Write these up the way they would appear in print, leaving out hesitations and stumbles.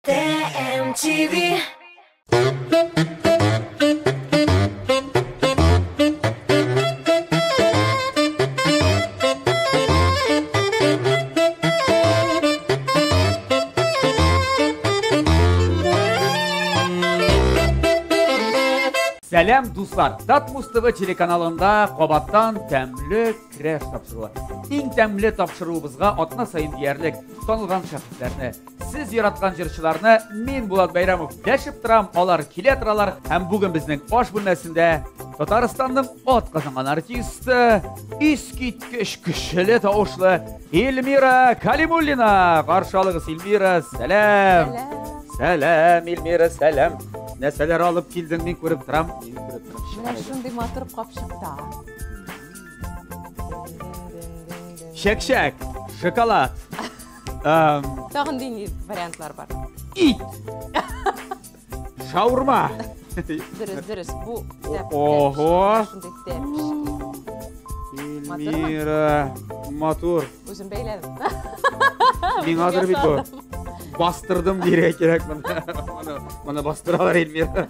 TMTV. Сәлем дуслар, Татмус ТВ телеканалында қабаттан тәмлі креш тапшыруы. Ең тәмлі тапшыруыбызға атна сайын диярлік танылған шәкіртләрне, сіз яратқан жыршыларны мен Булат Байрамов дәшіп тұрам, алар келе тұралар. Һәм бүгін біздің аш бүлмәсендә Татарстанның атказанган артисты, искиткеч кешеле тавышлы Эльмира Калимуллина. Каршылыгыз Эльмира, сәлем. Сәлем Эльмира, сәлем. Нәрсәләр алып килдең, мен күреп торам. Менә шундый матур капчыкта. Шәк-шәк, шоколад. Тагын дини вариантлар бар. Ит. Шаурма. Дөрес, бу тәп. Ого. Шундый тәп. Эльмира, матур. Үзем бәйләдем. Мин адыр бит бу. Бастырдым дирек керек мына бастыралар Эльмира.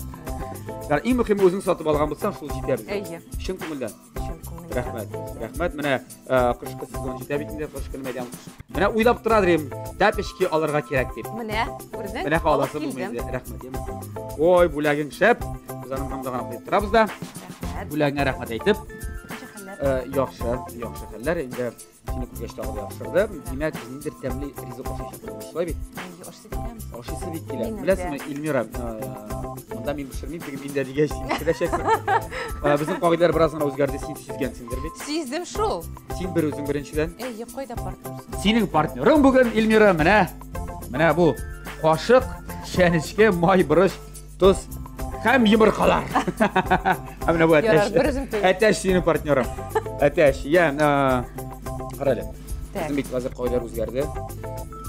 Иң мөһиме үзең сатып алган булсаң, шул җитә безгә. Әйе. Чын күңелдән. Рәхмәт. Рәхмәт. Менә кышкы сезон җитә бит инде, кышкы мәйдан. Менә уйлап тора дим, тәпешки алырга кирәк дип. Менә, күрдең? Менә халасы булмый. Рәхмәт. Ой, бүләгең шәп. Без аның хәмдәгән дип торабыз да. Рәхмәт. Бүләгеңә рәхмәт әйтеп. Яхшы хәлләр инде. Сине күргәч тагы яхшырды. Димәк, ниндер тәмле ризык ашыйсың, шулай бит? Ашыйсы бит килә. Беләсезме, Эльмира, монда мин пешермим, теге миндә дигәч киләчәксең. Безнең кагыйдәләр бераз гына үзгәрде, син сизгәнсеңдер бит. Сиздем шул. Син бер үзең беренчедән. Әйе, кайда партнерсың? Синең партнерың бүген Эльмира, менә бу кашык, шәнечкә, май, борыч, тоз һәм йомыркалар. Менә бу әтәч синең партнерың. Әтәч, Қарайлы, біздің бит қазір қойдар өзгерді.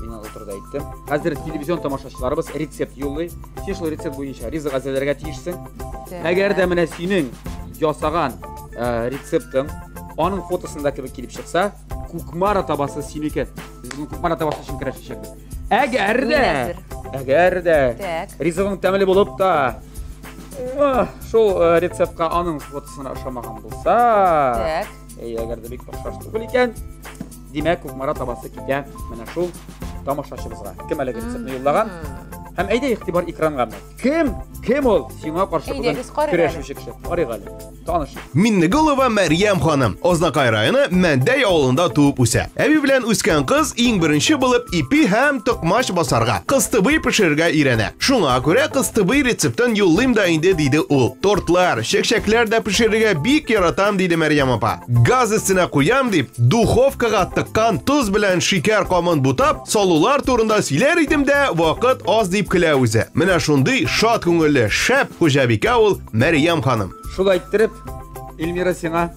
Мен отырда айттым. Қазір телевизион тамашашыларыбыз рецепт жоллай. Сен шул рецепт бойынша ризық әзірлерге тиішсің. Әгер де менә синең ясаған рецептің аның фотосында кебек килеп шықса, кукмара табасы синеке. Біз бүгін кукмара табасы үшін көрәшешекпіз. Әгер де ризығың тәмле болып та шул рецептқа аның фотосына ошамаған болса, әгер де бик охшаш түгел икән, димәк, кукмара табасы китә менә шул тамашачыбызга. Кем әлеге рецептны юллаган? Һәм әйдә игътибар экранга. Кем ул? Сиңа каршы бүген көрәшүче кеше. Карыйк әле. Таныш. Миннегулова Мәрьям ханым, Ознакай районы Мәндәй авылында туып үсә. Әби белән үскән кыз иң беренче булып ипи һәм токмач басарга, кыстыбый пешерергә өйрәнә. Шуңа күрә кыстыбый рецептын юллыйм да инде диде ул. Тортлар, шәкшәкләр дә пешерергә бик яратам диде Мәрьям апа. Газ өстенә куям дип, духовкага тыккан туз белән шикәр камын бутап, салулар турында сөйләр идем дә, вакыт аз дип көлә үзе. Менә шундый шат күңелле, шәп хуҗабикә ул Мәрьям ханым. Шулай иттереп, Эльмира сиңа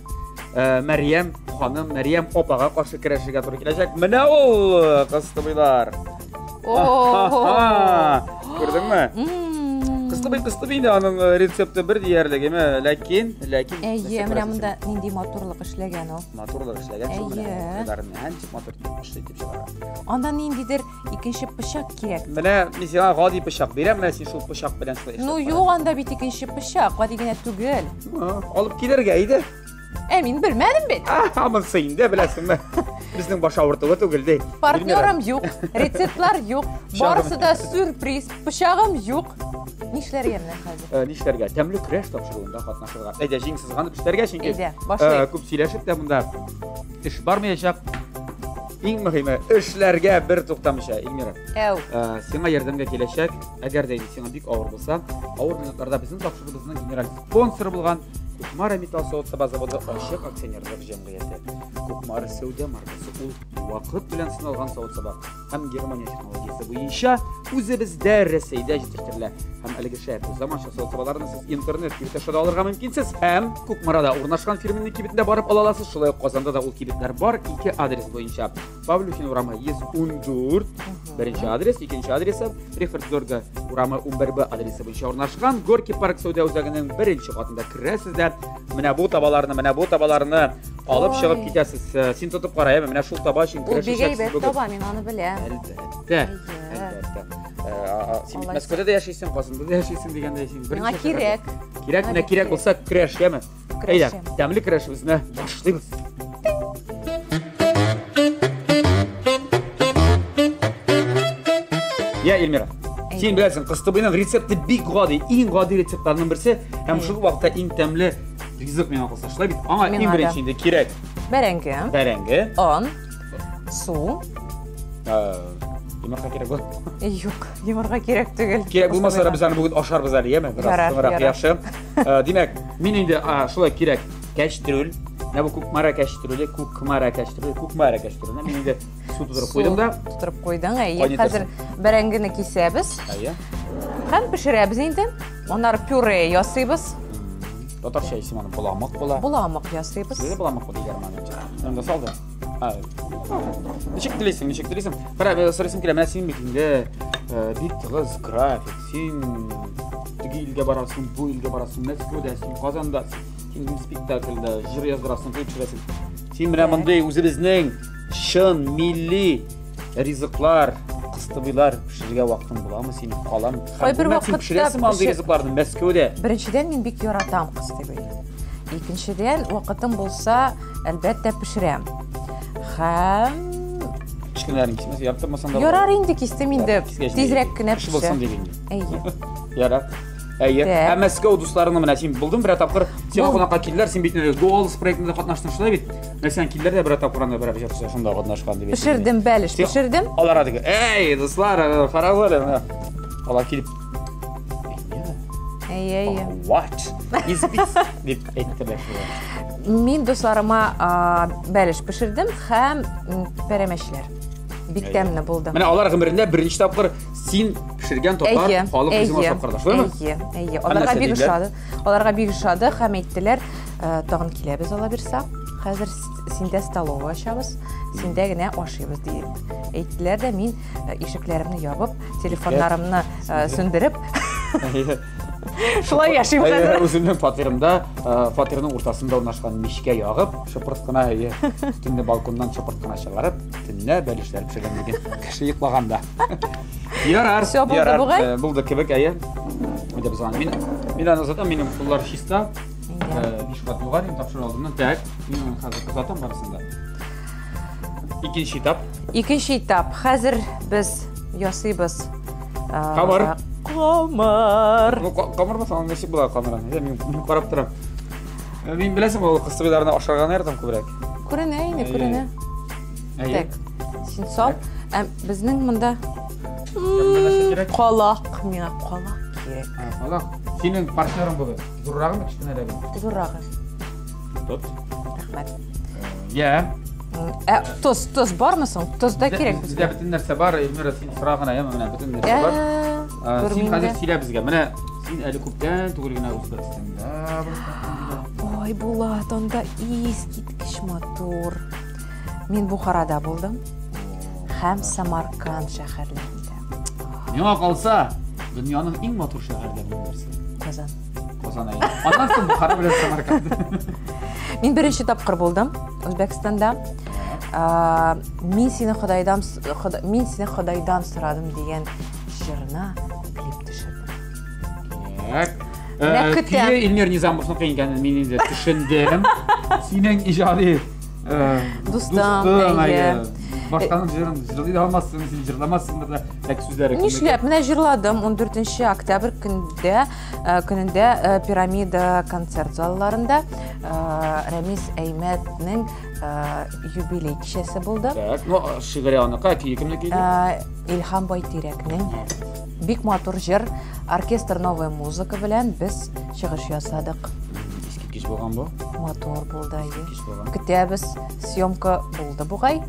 Мәрьям ханым, Мәрьям апага каршы көрәшергә туры киләчәк. Менә ул кыстыбыйлар. Күрдеңме? Кыстыбый инде аның рецепты бер диярлегеме, ләкин Әйе, менә монда нинди матурлык эшләгән ул. Матурлык эшләгән шул менә. Матур дип чыгара. Анда ниндидер икенче пычак кирәк. Менә мин сиңа гади пычак бирәм, менә син шул пычак белән шулай эшлә. Ну, юк, анда бит икенче пычак, гади генә түгел. Алып килергә иде. Мин белмәдем бит. Амынсы инде, беләсеңме? Безнең баш авыртуы түгел ди. Партнерым юк, рецептлар юк, барысы да сюрприз, пычагым юк. Нишләргә менә хәзер? Нишләргә? Тәмле креш тапшыруында катнашырга. Әйдә, җиңсез гына эшләргә, чөнки күп сөйләшеп тә монда эш бармаячак. Иң мөһиме эшләргә бер туктамыйча, Эльмира. Сиңа ярдәмгә киләчәк. Әгәр дә сиңа бик авыр булса, авыр минутларда безнең тапшыруыбызның генераль спонсоры булган Кукмара металл савыт-саба заводы ачык акционерлык җәмгыяте. Кукмара сәүдә маркасы ул вакыт белән сыналган савыт-саба һәм Германия технологиясе буенча үзебездә Рәсәйдә җитештерелә. Һәм әлеге шәп заманча савыт-сабаларны сез интернет кибетендә алырга мөмкинсез. Һәм Кукмарада урнашкан фирменең кибетендә барып ала аласыз. Шулай ук Казанда да ул кибетләр бар. Ике адрес буенча. Павлюхин урамы 114, беренче адрес, икенче адресы Префектурга урамы 11Б адресы буенча урнашкан. Горький парк сәүдә үзәгенең беренче катында керәсез дә менә бу табаларны алып чыгып китәсез. Син тотып кара, менә шул таба өчен көрәшәчәксез. Ул бигә таба, мин аны беләм. Әлбәттә. Сен Мәскеуде де яшайсың, Қасымда да яшайсың дегенде сен. Миңа кирәк. Кирәк, менә кирәк булса креш, яме. Әйдә, тәмле креш үзенә башлыйбыз. Я, Эльмира, сен беләсең, кыстыбыйның рецепты бик гади, иң гади рецептларның берсе, һәм шул вакытта иң тәмле ризык миңа калса. Шулай бит. Аңа иң беренче инде кирәк. Бәрәңге. Он. Су. Йомырка кирәк бу. Юк, йомырка кирәк түгел. Кирәк булмаса без аны бүген ашарбыз әле, яме? Бераз яхшы. Димәк, мин инде шулай кирәк кәчтрүл. Нә бу күкмара кәчтрүле, күкмара кәчтрүле. Мин инде су тутырып куйдым да. Тутырып куйдың. Хәзер бәрәңгене кисәбез. Һәм пешерәбез инде. Аннары пюре ясыйбыз. Татарча исеме буламык була. Буламык ясыйбыз. Сездә буламык булды германча. Монда салды. Ничек телисең? Кара, сорыйсым килә, менә син бит инде бик тыгыз график. Син теге илгә барасың, бу илгә барасың, Мәскәүдә, син Казанда, син спектакльдә җыр яздырасың, төшерәсең. Син менә мондый үзебезнең шын милли ризыклар, кыстыбыйлар пешерергә вакытың буламы син? Калам. Бер вакытта пешерәсең мондый ризыкларны Мәскәүдә. Беренчедән мин бик яратам кыстыбыйны. Икенчедән вакытым булса, әлбәттә пешерәм. Һәм кичкенәрен кисмәс, яптырмасаң да. Ярар инде кистем инде. Тизрәк кенә пешер. Булсын дигән. Әйе. Ярар. Әйе. Мәскәү дусларының менә син булдың бер тапкыр, син кунакка килдиләр, син бит голос проектында катнаштың шулай бит. Мәсәлән, килдиләр дә бер тапкыр анда бер шунда катнашкан дип. Пешердем, бәлеш, пешердем. Алар диге. Әй, дуслар, карагыз. Алар килеп. Әйе. What? Is this? Дип әйттеләр. Мин дусларыма бәлеш пешердем һәм пәрәмәчләр. Бик тәмле булды. Менә алар гомерендә беренче тапкыр син пешергән татар халык үзен ашап карды, шулаймы? Әйе. Аларга бик ошады һәм әйттеләр, тагын киләбез ала бирсә. Хәзер синдә столовая ачабыз, синдә генә ашыйбыз дип. Әйттеләр дә мин ишекләремне ябып, телефоннарымны сүндереп шулай яшим хәзер. Үземнең фатирның уртасында урнашкан мичкә ягып, шыпырт кына төнне балконнан шыпырт кына чыгарып, төнне бәлешләр пешергән диген. Кеше йоклаганда. Ярар. Булды кебек, әйе. Менә без аны мин аны затам минем куллар чиста. Биш кат югары тапшырып алдымнан. Так, мин хәзер кызатам барысында. Икенче этап. Хәзер без ясыйбыз. Камыр. Камыр басаң ничек була камераны? Мин карап торам. Мин беләсем, ул кыстыбыйларны ашарган ярдәм күбрәк. Күренә. Так. Син сал. Безнең монда калак, миңа калак кирәк. Калак. Синең партнерың булды. Зуррагымы, кичкенәрәге? Зуррагы. Тот. Рәхмәт. Я. Тоз бармы соң? Тоз да кирәк безгә. Бездә бөтен нәрсә бар, Эльмира, син сорагына, менә бөтен нәрсә бар. Син хәзер сөйлә безгә. Менә син әле күптән түгел генә Үзбәкстанда булдың. Ой, Булат, анда искиткеч матур. Мин Бухарада булдым. Һәм Самарканд шәһәрләрендә. Миңа калса, дөньяның иң матур шәһәрләреннән берсе. Казан. Аннан соң Бухара белән Самарканд. Мин беренче тапкыр булдым Үзбәкстанда. Мин сине Ходайдан сорадым дигән җырына клип төшердем. Кие Илмир Низамовның кыйнгәнен мин инде төшендем. Синең иҗади дустым. Башканың җырын җырлый алмассың, син җырламассың да тәк сүзләре. Нишләп? Менә җырладым 14 октябрь көнендә Пирамида концерт залларында Рамис Әймәтнең юбилей кичәсе булды. Так, шигырь аныкы кимне киде? Илһам Байтирәкнең бик матур җыр, оркестр Новая музыка белән без чыгыш ясадык. Кич булган бу? Матур булды. Көтәбез, съемка булды бугай.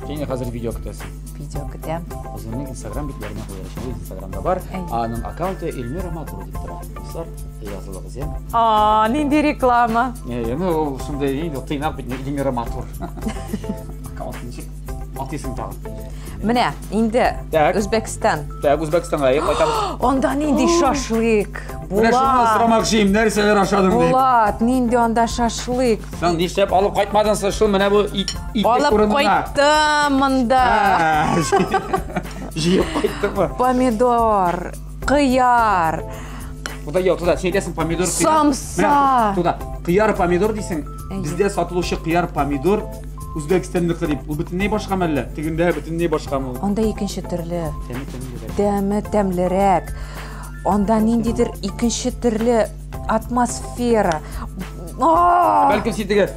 Син хәзер видео көтәсең. Видео көтәм. Үземнең Instagram битләренә куяшым. Instagramда бар. Аның аккаунты Эльмира Матур дип тора. Дуслар, язылыгыз я. Нинди реклама. Ул шундай инде тыйнак бит Эльмира Матур. Аккаунт ничек? Атыйсың тагын. Менә инде Үзбәкстан. Так, Үзбәкстанга кайтабыз. Анда нинди шашлык. Менә шуны сорамакчы, нәрсәләр ашадың дип. Булат, нинди анда шашлык. Сен нишләп алып кайтмадың шул менә бу ит урынына? Алып кайттым монда. Жиып қайттыңмы? Помидор, қияр. Туда yok, туда şey desin pomidor. Самса. Туда қияр помидor дейсің. Бізде сатылушы қияр помидор Өзбекстандық деп. Бұл бүтінней башқа мәлі? Тегінде бүтінней башқа мәлі? Онда екінші түрлі. Дәмі тәмлірек. Онда нендейдір екінші түрлі атмосфера. Бәлкім сендегі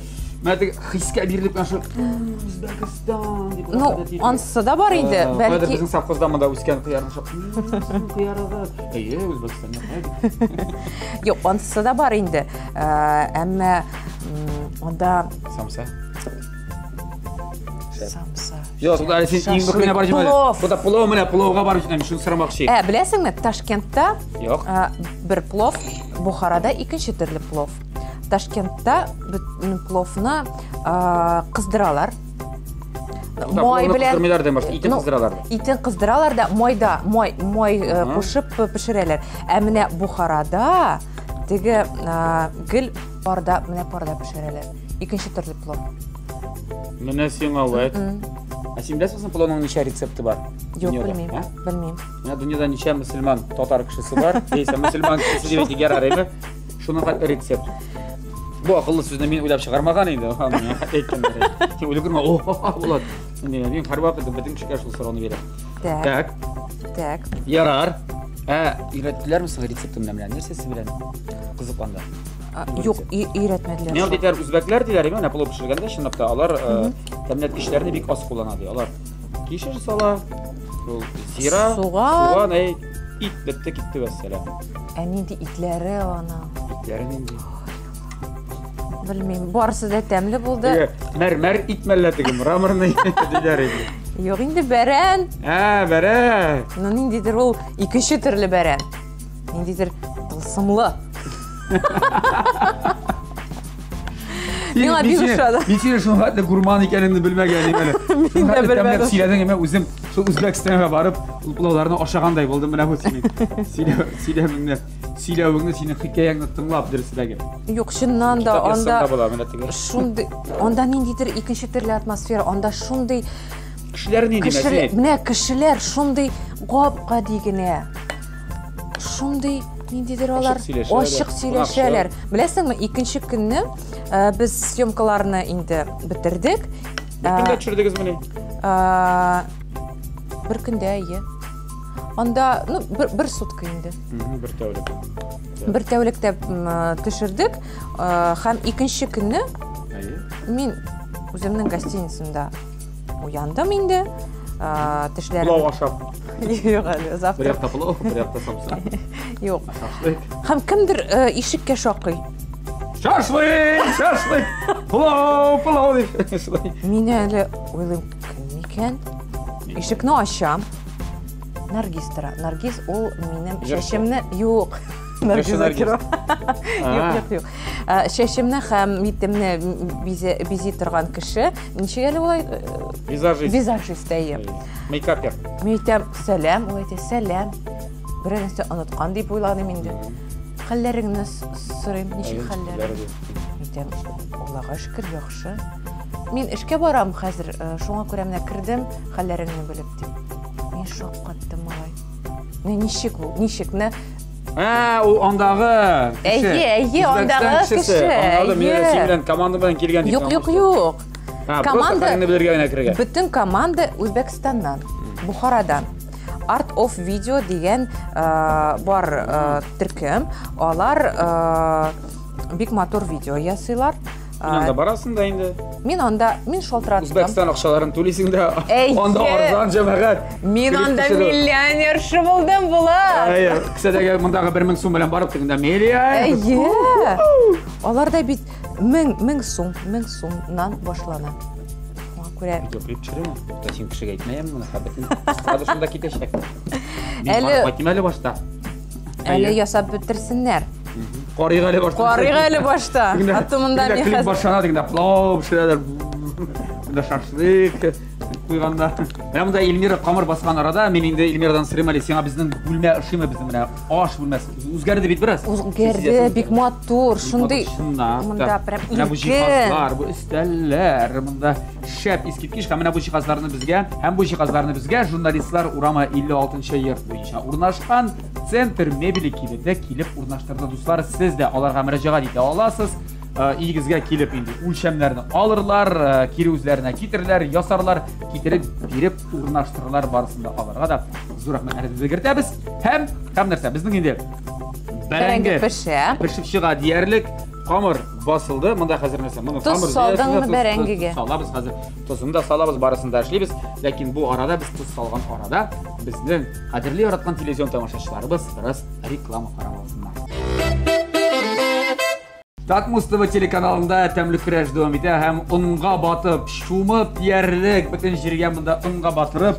мәдігі хиске беріліп қаншы Өзбекстан деп. Ну, онсы да бар енді. Қойда біздің сапқыздамында өскен қиярын шап. Қиярығы. Өзбекстан. Yok, онсы да бар енді. Әмі онда... Самса. Самса. Жоқ, туда сен ең бүкіне бар жемеді. Бұда плов міне, пловға бар жемеді. Шын сұрамақ шей. Білесің ме, Ташкентта бір плов, Бухарада екінші түрлі плов. Ташкентта пловны қыздыралар. Итін қыздыралар да мой қошып пішірелер. Әміне Бухарада тегі гіл парда пішірелер. Екінші түрлі плов. Міне сен алайд. Сен білесің пловның неше рецепті бар? Жоқ, білмейм. Дүниеда неше мұсылман татар кішісі бар. Мұсылман кішісі деп егер арайлы. Шының рецепт. Бұл ақылы сөзіне мен ойлап шығармаған енді. Сен ойлы көрме, болады. Мен қар уақыты бітін кішіге шыл сұрауны берем. Так. Ярар. Үйреттілер мүсің рецептімді білен? Нерсесі білен? Қызықланды. Жоқ, үйретмеділер. Мен дейтер үзбәклер дейлер емен, плов пішіргенде шынапта алар тәмінеткіштеріне бек аз қоланады. Алар кешір сала, зира, суға, ит бітті кетті бәсселі. Әненде итлері ана. Итлері ненде? Білмейм, барысы да тәмлі болды. Мәрмәр ит мәлләтігім, рамырны дейлер еді. Жоқ, енді бәрән. Бәрән. Нендейдір ол екінші түрлі бәрән. Нендейдір тылсымлы. Мен бек ұшады. Мен сені шынғатты гурман екеніңді білмегенім әлі. Шынғатты тәмлеп сийләдің еме, өзім Өзбекстанға барып, ұлпылауларына ошағандай болдым мына бұл сенің. Сийләуіңді сенің хикаяңды тыңлап дұрысыдағы. Жоқ, шыннан да, онда нендейдір екінші түрлі атмосфера, онда шындай... Кішілер нендей мәселе? Міне, кішілер шындай ғапқа дегіне. Шындай... Нендейдер олар ашық сөйлешелер. Білесің ме, екінші күнні біз съемкаларыны енді бітірдік. Бір күнде түшірдіңіз міне? Бір күнде, ие. Онда, бір сутка енді. Бір тәулік. Бір тәулікте түшірдік. Хам екінші күнні мен өзімнің гостиницында ұяндым енді. Плов ашап. Жоқ әлі, завтра. Бір яқта плов, бір яқта самса. Жоқ. Хам кімдір ешікке шоқый? Шашлык! Плов деп. Мен әлі ойлым, кім екен? Ешікні ашам. Наргиз тұра. Наргиз ол менің шешімні... Жоқ. Наргиз Акирова. Жоқ. Шешімні хам метімні бези тұрған кіші. Неше әлі олай? Визажист әйі. Мейкапер. Мейтем сәлем, олай те сәлем. Бір әністі ұнытқан деп ойладым енді. Қалләріңні сұрайым, неше қалләрі? Мейтем, Аллаға шүкір яқшы. Мен ішке барам қазір, шоңа көреміне кірдім, қалләріңні біліп деп. Мен шоқ қаттым алай. Нешекні? Ол ондағы кіші. Әйе, ондағы кіші. Ондағы мен сен команда білен келген деп. Жоқ. Бүтін команда Өзбекстаннан, Бухарадан. Art of Video деген бар түркім. Олар бик мотор видео ясыйлар. Мен анда барасың да енді? Мен шолтыратым. Өзбекстан ақшаларын төлейсің да, онда арзан жамағат. Мен онда миллионерші болдым бұлар. Кісәдегі мұндағы 1000 сум білен барып дегенде миллион. Оларда бит 1000 сумнан башлана. Видео клип түсіремін. Сен кішіге айтмайым мұны қабетін. Садышында кетешек. Әлі башта. Әлі ясап бітірсінлер. Қариғалі башта. Атымында мен клип башана дегенде плов пішірелер. Шашлык. қойғанда. Мен мұнда Эльмира қамыр басқан арада, мен енді Эльмирадан сұрайым әлі, сен біздің бөлме ұшымы біздің мына аш бөлмесі. Өзгерді бейт біраз? Өзгерді, бик матур, шындай. Мұнда прям илгі. Бұл жиһазлар, бұл үстәлләр, мұнда шәп ескерткіш. Һәм бұл жиһазларны бізге журналистлар урама 56-ші йорт бойынша урнашқан центр мебели киледі, килеп урнаштырды дуслар. Сіз де аларға мөрәҗәгать ите аласыз. Игізге келіп енді өлшемлерін алырлар, кері өзлеріне кетірлер, ясарлар, кетіріп, беріп, урнаштырылар барысында аларға да зор рахмет әрізді кертәбіз. Һәм нәрсе, біздің енді бәрәңгі пішіп шыға диярлік қамыр басылды. Мұнда қазір нәрсе, тұз салдың бәрәңгіге. Салабыз қазір, тұзын да салабыз барысында әшлейбіз. Ләкин бұл арада, біз тұз салған арада, біздің қадірлі яратқан телевизион тамашашыларыбыз біраз реклама қарамалысында. Татмустова телеканалында тәмлік күрәш дәвам итә һәм ұнға батып, шумып, диярлек, бүтін жерге мұнда ұнға батырып,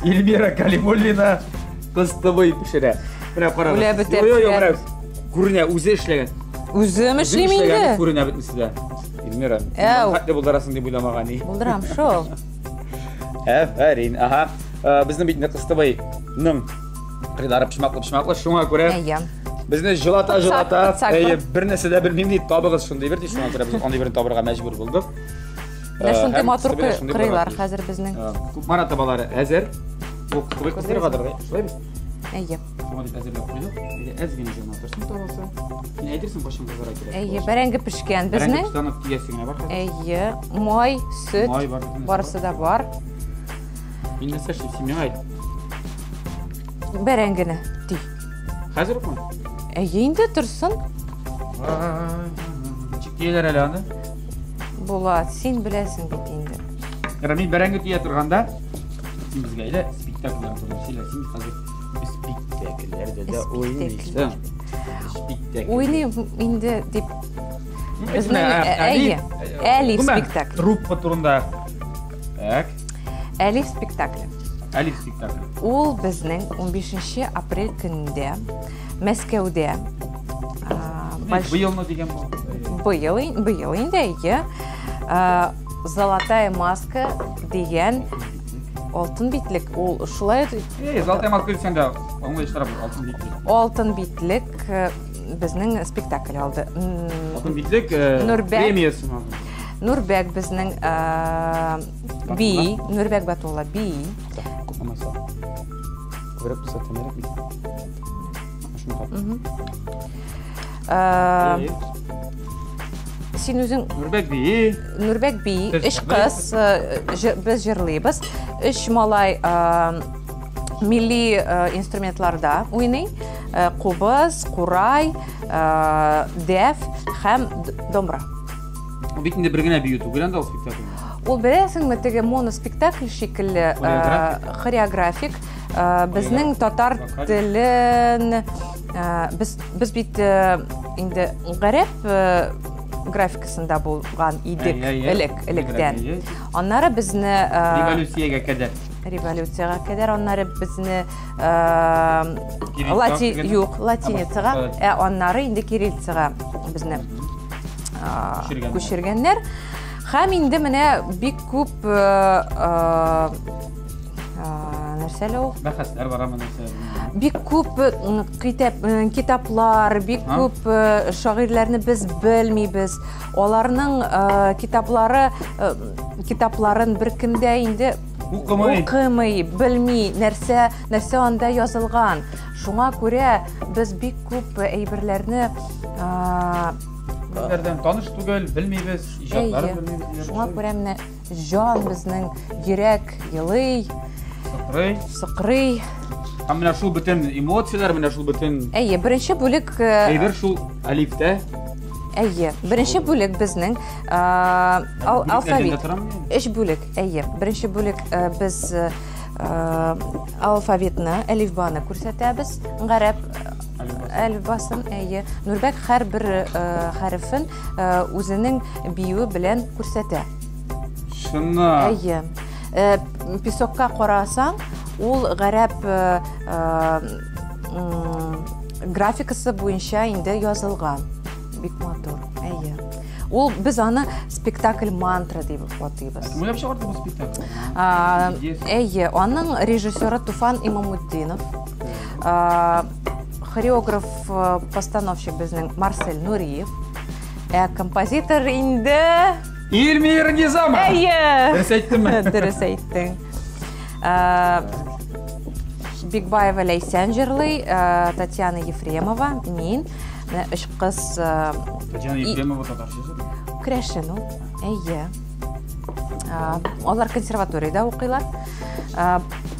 Эльмира Калимуллина қыстыбый пішірі. Мына қараңыз. Көріне өзі ішлеген. Өзім ішлемейді. Көріне бітмісі де. Эльмира, қатты бұлдарасың деп ойламаған. Бұлдарам шол. Әфәрин, аха. Біздің бетінде қыстыбайның қидары пішмақлы, шуңа көре. Бізді жылата, бір нәрсе де білмеймін дейді, табығыз шындай берді, шуңа көре біз ондай бірін табырға мәжбүр болдық. Шындай матур қырайлар қазір біздің. Мана табалары әзір. Ол қыстыбай қыздыр қадыр ғай. Шылай біз? Әйе. Шуңа деп әзірлеп қойдық. Әзгені жана тұрсын табасы. Мен әйдерсің башын қызыра керек. Әйе, бәрәңгі пішкен біздің. Бәрәңгі піштанып тиесіңіне бар қазір. Әйе, май, сүт, барысы да бар. Мен нәрсе шып семен айт. Бәрәңгіні дей. Қазір ұқын? Әйе, енді тұрсын. Чектейлер әлі аны? Болады, сен білесің бет енді. Мен бәрәңгі түйе тұрғанда, сен бізге әлі спектаклерін тұрдым. Сен қазір спектаклерді де ойнайсың. Ойнайым енді деп... Әйе, әлі спектакль. Труппа тұрында. Әлі спектакль. Әлі спектакль. Ол біздің 15 апрель күнінде Мәскәуде Бұйылны деген бұл? Бұйыл енді әйе Золотая маска деген алтын битлік. Ол шулай... Золотая маска сен де оңғай іштара бұл алтын битлік. Алтын битлік біздің спектакль алды. Алтын битлік премиясы ма? Нұрбәк біздің бей, Нұрбәк Батулла бей. Көпімайса. Көріп бұса тәмерек бей. Сен өзің... Нұрбәк бей. Үш қыз біз жырлайбыз. Үш малай милли инструментларда ойнай. Қобыз, қурай, дәф һәм домбыра. Ол бетінде біргіне бей өту көрінді ол спектакль? Ол бірәсің мәтігі моноспектакль шекілі хореографик. Біздің татар тілін... Біз бейт енді ғареп графикасында болған идік іліктен. Оннары бізіні... Революцияға кәдер. Оннары бізіні латиницаға, оннары енді кириллицаға бізіні көшіргенлер. Хәм енді міне бик көп нәрсәлі ол? Бәхәсләр бар ама нәрсәлі? Бик көп китаплар, бик көп шағирләрні біз білмейбіз. Оларының китапларын бір кімде енді оқымай, білмей, нәрсе анда yazылған. Шуңа көре біз бик көп әйбірләрні Bizlerden tanış түгел, білмейбіз, ижатларын білмейбіз. Шуңа көре міне жан біздің ерек, елый, сықрый. Міне шул бүтін эмоциялар, міне шул бүтін... Әйе, бірінші бөлік... Әйбір шул әлифті? Әйе, бірінші бөлік біздің алфавит. Үш бөлік, әйе. Бірінші бөлік біз алфавитны, әлифбаны көрсетәбіз. Ғарап әлифбасын, әйе. Нұрбәк һәр бір хәріфін өзінің бейуі білән көрсетә. Шына. Әйе. Песокқа қарасаң, ол ғарап графикасы бойынша енді yazылған. Бик матур, әйе. Ул біз аны спектакль мантра деп атыйбыз. Кімге шығарды бұл спектакль? Әйе, оның режиссері Туфан Имамуддинов, хореограф, постановщик біздің Марсель Нуриев, композитор инде Эльмира Низамова. Әйе. Дұрыс айттың ма? Дұрыс айттың. Бекбаева Лейсен жырлый, Татьяна Ефремова, мен, үш қыз... Татьяна Ефремова татарша жыр? Күрәшін ол, әйе. Олар консерваторияда оқилар.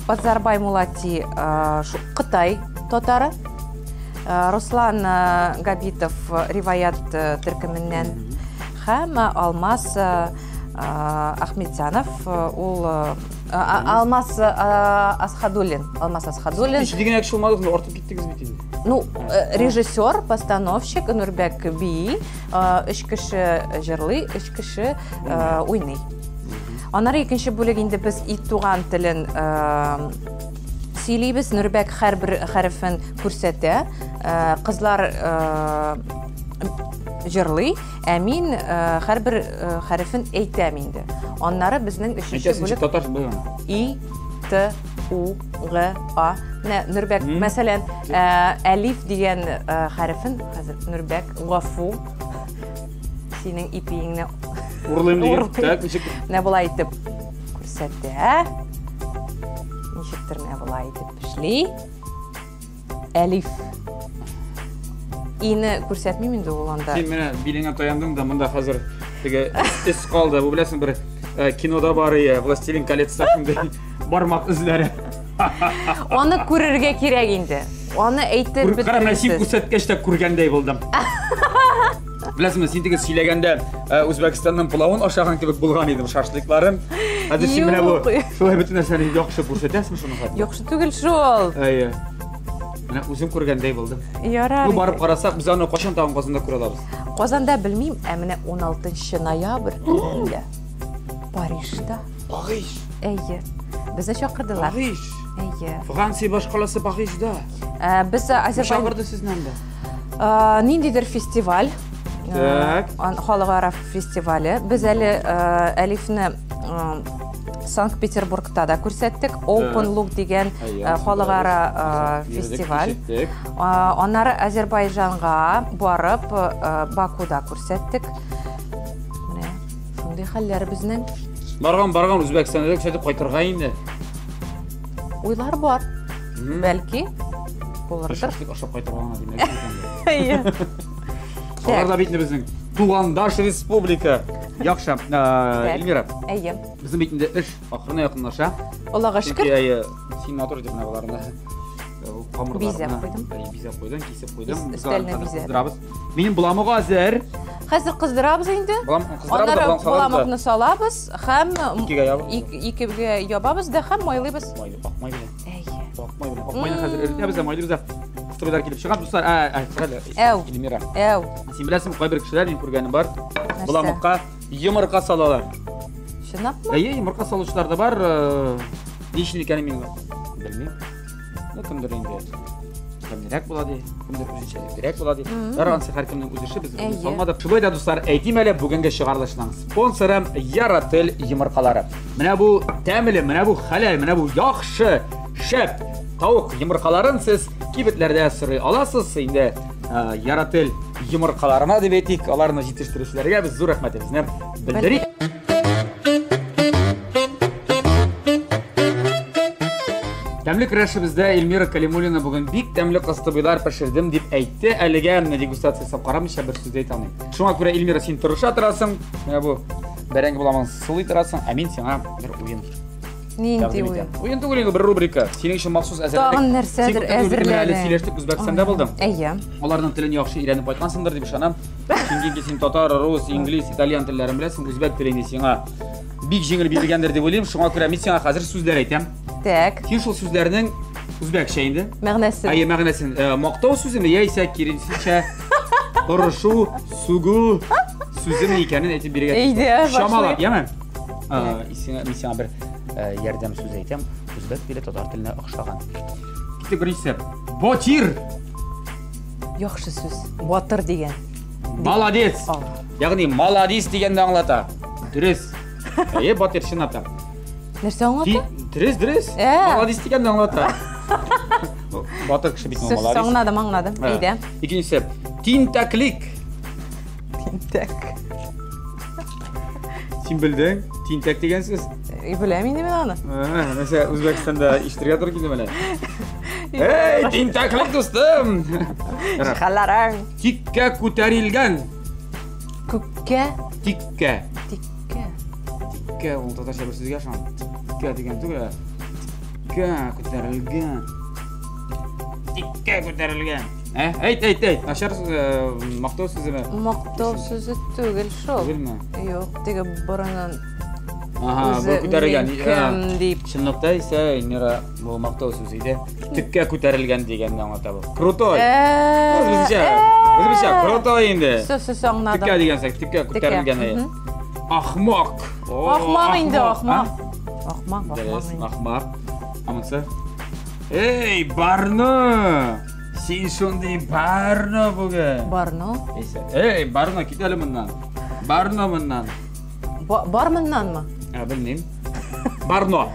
Базарбай Мулати Қытай татары. Руслан Габитов риваят түркіменнен. Һәм Алмас Ахметзянов, ол Алмас Асхадуллин. Еще деген әкші olmadık, ортып кеттіңіз бетеді? Ну, режиссер, постановщик Нурбек Би, үш кіші жырлый, үш кіші ойнай. Анары екінші бөлігінде біз ит туған тілін сөйлейбіз. Нурбек һәр бір хәрефін көрсәтә. Қызлар жырлый, әмин һәр бір хәрефін әйтәм инде. Оннары біздің үшінші бөлік И, Т, У, Г, А. Нурбек, мәсәлән, әлиф деген хәрефін, Нурбек, Гафу, сенің ипиіңні Урлайым деген, так, нешек? Бұлай етіп көрсәтті. Нешектір бұлай етіп пішлей. Әлиф. Ині көрсәтмеймін де оланда. Сен мені биліңе тояндың да, мұнда қазір іс қалды. Бұл білесің бір кинода бар, Властелин колец сақынды бармақ ізлері. Оны көрерге керек енді. Оны әйтір біткенсіз. Қарам, сен көрсәткешті көргендей болдым. Білесің, сен тегі сөйлегенде Өзбекстанның пулауын ашаған кебек болған едім шашлыкларым. Әді сен мені бұл шолай бүтін нәрсені яқшы көрсетесің шыны қатты? Яқшы түгіл шол. Әйе. Мен өзім көргендей болдым. Ярар. Бұл барып қарасақ, біз аны қашан тағын Қазанда көре алабыз? Қазанда білмеймін, әміне 16 ноябрь күнінде Парижда. Париж? Әйе. Бізді шақырдылар. Париж? Әйе. Франция баш қаласы Парижда. Біз Азербайжан... Шақырды сізнен бе? Ниндейдер фестиваль. Халықара фестивалі. Біз әлифіні Санкт-Петербургта да көрсеттік. Open Look деген халықара фестиваль. Онары Азербайжанға барып Бакуда көрсеттік. Шындай қаллары біздің. Барған Өзбекстанда көрсетіп қайтырға енді. Ойлар бар. Бәлкі. Шашлык ашап қайтырғана деймін. Оларда бейтінде біздің туғандаш республика. Яқшы, Эльмира. Әйе. Біздің бейтінде іш ақырына яқынлаша. Олаға шүкір. Сен натур деп нағаларына Безеп қойдым. Безеп қойдым, кесеп қойдым. Үстеліне безеп. Менің бұламығы әзір. Қазір қыздырабыз енді. Онары бұламықны салабыз. Хәм екіге ябабыз да хәм майлыбыз. Майлы. Әйе. Майлы қазір өрітеміз де майлы бізді. Қыстығыдар келіп шығады. Достар, Эльмира. Сен білесің, қой бір кішілер, мен көргенім бар. Бұламыққа емырқа салалар. Шынап ма? Әйе, емырқа салушылар да бар. Не үшін екені мен білмеймін. Кімдер енді кімдерек болады, кімдер өзіншеліктерек болады. Дарған сек әркімнің өзіші біз бүгін салмадық. Шыбайда, достар, әйтім әлі бүгінгі шығарылышының спонсоры Ярател емырқалары. Міне бұл тәмілі, міне бұл халал, міне бұл яқшы, шәп, тауық емырқаларын сіз кебетлерде сұрай аласыз. Енді Ярател емырқаларына деп етейік, аларына жетіштірушілерге біз зор рахметімізді білдірейік. Тәмлік рәші бізді Эльмира Калимуллина бүгін бик тәмлік қыстыбайлар пішірдім деп әйтті. Әліге дегустация сап қарамыша бір сөзді айтамын. Шуңа көрі Эльмира сен тұрыша тұрасың, бәрәңгі боламын сұлый тұрасың, әмен сеңа бір ойын. Нейінде ойын? Ойын түгіліңгі бір рубрика. Сенің үшін мақсус әзірлік. Тағын нәрседір әзірлері. Әлі сөйлештік Өзбекстанда болдым. Әйе. Олардың тілін яқшы үйреніп айтқансыңдар деп шанам. Сенген сен татар, рус, инглиз, итальян тілдерін білесің. Өзбек тілінде сеңа бик жеңіл берілгендер деп ойлаймын. Шуңа көрі мен сеңа қазір сөздер айтам. Так. Сен шул сөздерінің өзбекше енді. Мәғнәсін. Әйе, мәғнәсін. Мақтау сөзі ме? Яйса, керенсінше, ұрышу, сугу сөзі ме екенін әйтіп береге. Әйде, шамалап, емен? Мен сеңа бір ярдем сөз айтам. Өзбек тілі татар тіліне ұқшаған. Кетті біріншісі. Ботир. Яқшы сөз. Батыр деген. Молодец. Яғни молодец дегенді аңлата. Дұрыс. Батыр шынапта. Нәрсе аңлата? Дұрыс. Молодец дегенді аңлата. Батыр кіші бітін молодец. Аңладым. Ейді. Екіншісі, тинтәклік. Тинтәк. Сен білдің? Тинтәк деген сөз? Білем енді мен аны. Mesela Өзбекстанда iştirge dur gibi bana. Hey, tintaklık dostum. Çıkarlarang. Tikke ko'tarilgan. Kukke. Tikke. Tikke. Onu tatarcha bir so'zga shon. Tikke degan tugul. Tikke ko'tarilgan. Tikke ko'tarilgan. Ayt. Ashar maqtov so'zimi? Maqtov so'zi tugul shu. Bilma. Yo'q, dega boranan. Bu ko'tarilgan. Shundoqda esa nera bu maqtov so'zi edi. Tikka ko'tarilgan deganni anglatadi. Krutoy. O'zbekcha krutoy endi. So'z angladim. Tikka degansak, tikka ko'tarilgan. Ahmoq. Ahmoq endi, ahmoq. Ahmoq. Amasa. Ey, Barno. Sen shunday Barno bugun. Barno? Ey, Barno ketali bundan. Barno bundan. Barmandanmı? Bilmeyim. Barno.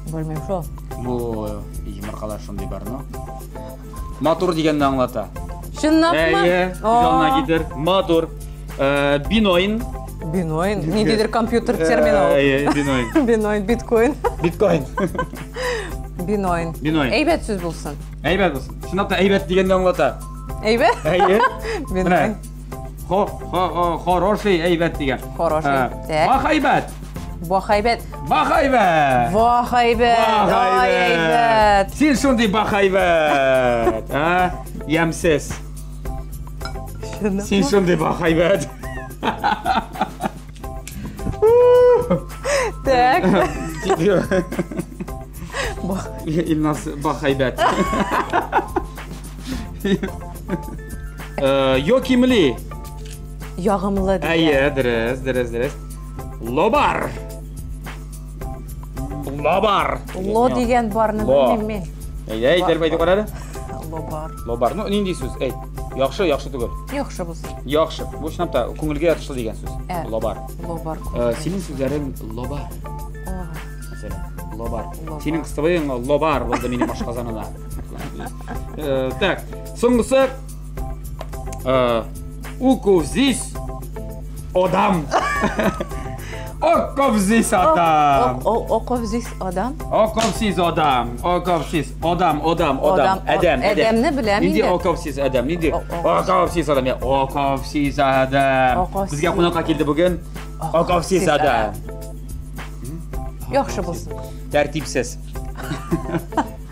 Bilmeyim şu. Bu iyi markalar şunday Barno. Motor deganni anglata. Shundoqmi? Yoluna gider. Motor. Binoin. Nedir kompüter terminal? Binoin. Bitcoin. Binoin. Eybet söz bulsun. Shundoqda eybet deganni anglata. Eybet? Binoin. Хороший eybet degan. Хороший. Baxaybat. Sen shunday baxaybat. Yamsiz. Sen shunday baxaybat. Tak. İlnas baxaybat. Yokimli. Yağımlı diye. Ayy, diriz. Lobar. Lo degan barni bilmayman men. Ey, telbaydi qaradi. Lobar. No, nendey so'z? Ey, yaxshi tugul. Yaxshi bo'lsin. Yaxshi. Bu shnapta ko'ngilga yotishli degan so'z. Lobar. Sening so'zlaring lobar. Mesela lobar. Sening qisqabing lobar bo'ldi mening oshqozonimda. Tak. So'nggisi ukovzis odam. Okovzis adam. Okovzis adam. Adamni bilaman. Endi okovsiz adam. Okovsiz adam. Bizga qo'noqqa keldi bugun. Okovsiz adam. Yaxshi bo'lsin.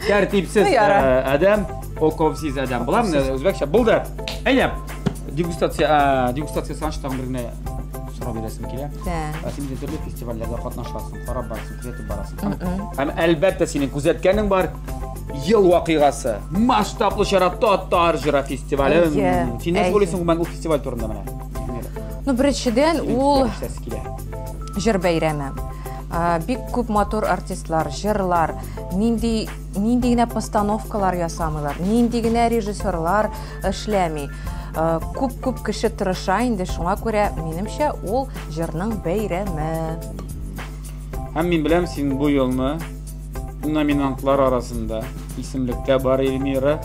Tartibsiz adam, okovsiz adam. Bularni o'zbekcha bo'ldi. Aynan degustatsiya sanashdan birine so'rab berasizmi kerak? Sen turli festivallarda qatnashasың, qarab borasan, kuzatib borasan. Ham albatta sening kuzatganing bor. Yil voqeasi, masshtabli Tatar jira festivali. Sen nima o'ylaysan men u festival turida mana? Birinchidan ul jir bayrami. Big ko'p motor artistlar, jirlar, nindigina postanovkalar yasamılar, nindigina rejissyorlar ishlami. Ko'p kishi tirishsa endi shunga ko'ra menimcha ul jirning bayrami. Ham men bilam sen bu yilni nominantlar arasında isimlikda bor Elmira.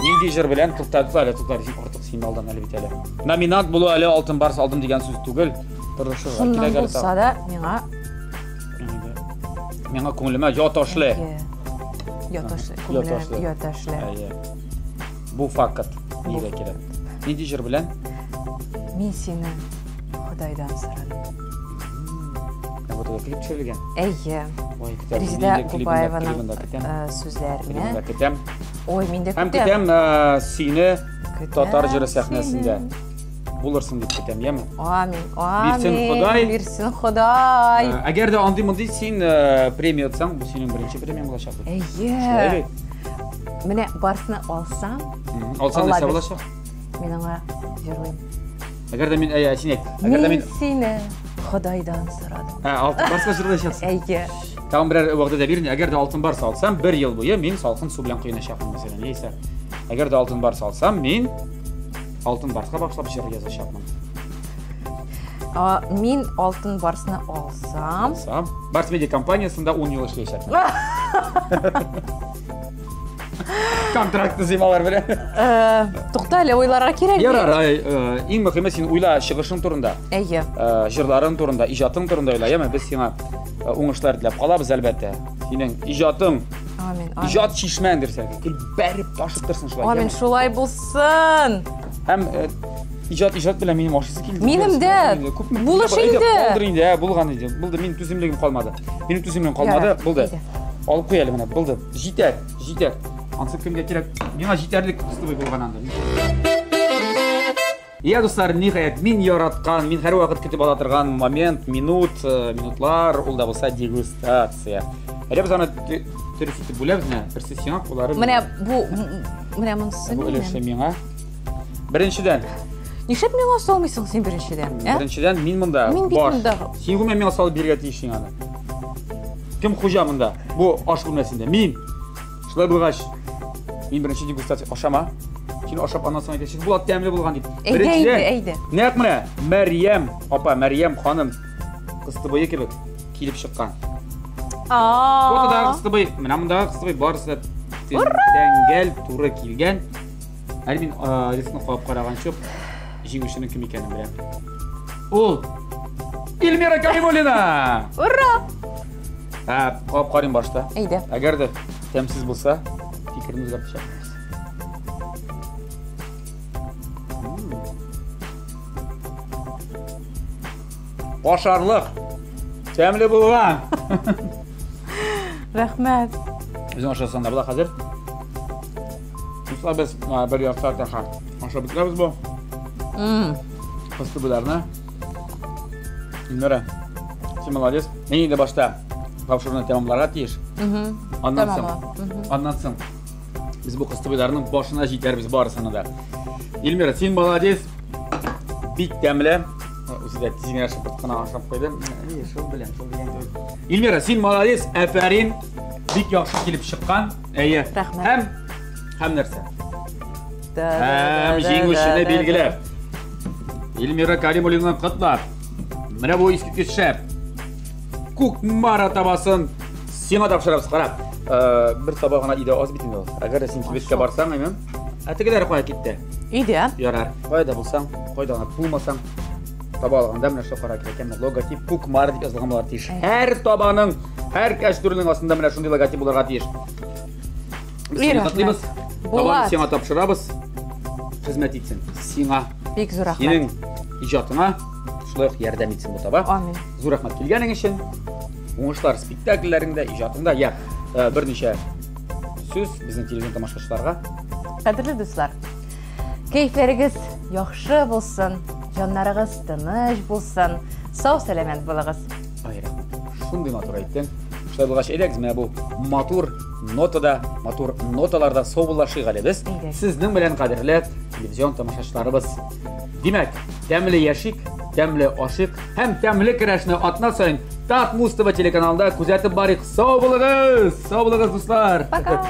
Nindi jir bilan to'xtatdilar, ortiq sen oldan hali bitali. Nominant bo'lib hali oltin barsa oldim degan so'z tugul. Shundan bo'lsa da menga ko'nglima yotoshli. Bu faqat nega kerak? Nindi jir bilan men seni Xudodan so'radim. Bu klip tushirilgan. Rezida Kubayevaning so'zlarini. Menda kutam seni Tatar jiri sahnasida bulursun deb ketam, yami? Amin. Bersin Xudoy. Agarda ondi-mundi sen premiya olsang, bu sening birinchi premiyang bo'ladi. Mana barsini olsam, nesa bo'ladi? Men unga yig'layman. Agarda men seni Xudoydan so'radim. Oltin barsga yig'lashasan. Тагын берәр вакытта бирин, әгәр дә алтын бар салсам, 1 ел буе мин салкын су белән кыйнашакмын мәсәлән. Яисә, әгәр дә алтын бар салсам, мин алтын барска башлап җыр язачакмын. Мин алтын барсны алсам, Барс медиа компаниясында 10 ел эшләячәкмен. Контрактны зималар белән. Тукта әле уйларга кирәк. Ярар, иң мөһиме син уйла чыгышың турында. Әйе. Җырларың турында, иҗатың турында уйла. Яме без сиңа уңышлар теләп калабыз әлбәттә. Синең иҗатың, Амин. иҗат чишмәң дирсәң, кил бәреп ташып торсын шулай. Амин, шулай булсын. Һәм иҗат белән минем ашысы килде. Минем дә. Булыш инде. Булдыр инде, булган иде. Булды, минем түземлегем калмады. Минем түземлегем калмады, булды. Алып куй әле менә, булды. Җитәр. Ансы кемгә кирәк? Миңа җитәрлек кыстыбый булган анда. Я дуслар, ниһаять, мин яраткан, мин һәр вакыт көтеп ала торган момент, минутлар, ул да булса дегустация. Әле без аны төрес итеп бүләбез, берсе сиңа, куллары. Менә монысы. Бу өлеше миңа. Беренчедән. Нишләп миңа салмыйсың син беренчедән? Беренчедән мин монда баш. Син гүмә миңа салып бирергә тиеш син аны. Кем хуҗа монда? Бу аш бүлмәсендә. Мин. Шулай булгач, мин беренче дегустация ашама. Син ашап аннан соң әйтәсең, бу тәмле булган дип. Әйдә. Нәкъ менә Мәрьям апа, Мәрьям ханым кыстыбые кебек килеп чыккан. Фотодагы кыстыбый, менә мондагы кыстыбый барысы тәңгәл туры килгән. Әле мин рисны куып караганчы җиңүченең кем икәнен беләм. Ул Илмира Калимуллина! Ура! Куып карыйм башта. Әйдә. Әгәр дә тәмсез булса, фикерне үзгәртәчәк. Башарлык. Тәмле булган. Рәхмәт. Үзең ашасаң да була хәзер. Без бер яртыда ашап бетерәбез бу. Кыстыбыларны. Илмира, син молодец. Мин инде башта тапшыруны тәмамларга тиеш. Аннан соң без бу кыстыбыларның башына җитәрбез барысына да. Илмира, син молодец. Бик тәмле. Үзедә тизгенә шыпырткана ашап куйдым. Шул белән. Илмира, син молодец, афарин. Бик яхшы килеп чыккан. Әйе. Һәм нәрсә? Җиңүчене билгеләп. Илмира Калимуллина котлап. Менә бу искиткеч шәп. Күк мара табасын сиңа тапшырабыз, карап. Бер таба гына иде аз бит инде ул. Әгәр син кибеткә барсаң, әймен. Тегеләр кая китте? Идә. Ярар. Кайда булсаң, кайда булмасаң, таба алганда менә шул кара килгән логотип күк мара дип язылган булар тиеш. Һәр табаның, һәр кәштүрнең астында менә шундый логотип булырга тиеш. Рәхмәт. Табаны сиңа тапшырабыз. Хезмәт итсен. Сиңа. Бик зур рәхмәт. Синең иҗатыңа шулай ярдәм итсен бу таба. Амин. Зур рәхмәт килгәнең өчен. Уңышлар спектакльләрендә, иҗатыңда, берничә сүз безнең телевизион тамашачыларга. Кадерле дуслар, кәйфләрегез яхшы булсын, җаннарыгыз тыныч булсын, сау сәламәт булыгыз. Шундый матур әйттең. Шулай булгач, әйдәгез, менә бу матур ноталарда саубуллашыйк әле без. Сезнең белән кадерле телевизион тамашачыларыбыз. Димәк, тәмле яшик, тәмле ашык һәм тәмле көрәшне атна саен Тат Мустова телеканалында күзәтеп барыйк. Сау булыгыз, дуслар. Пока.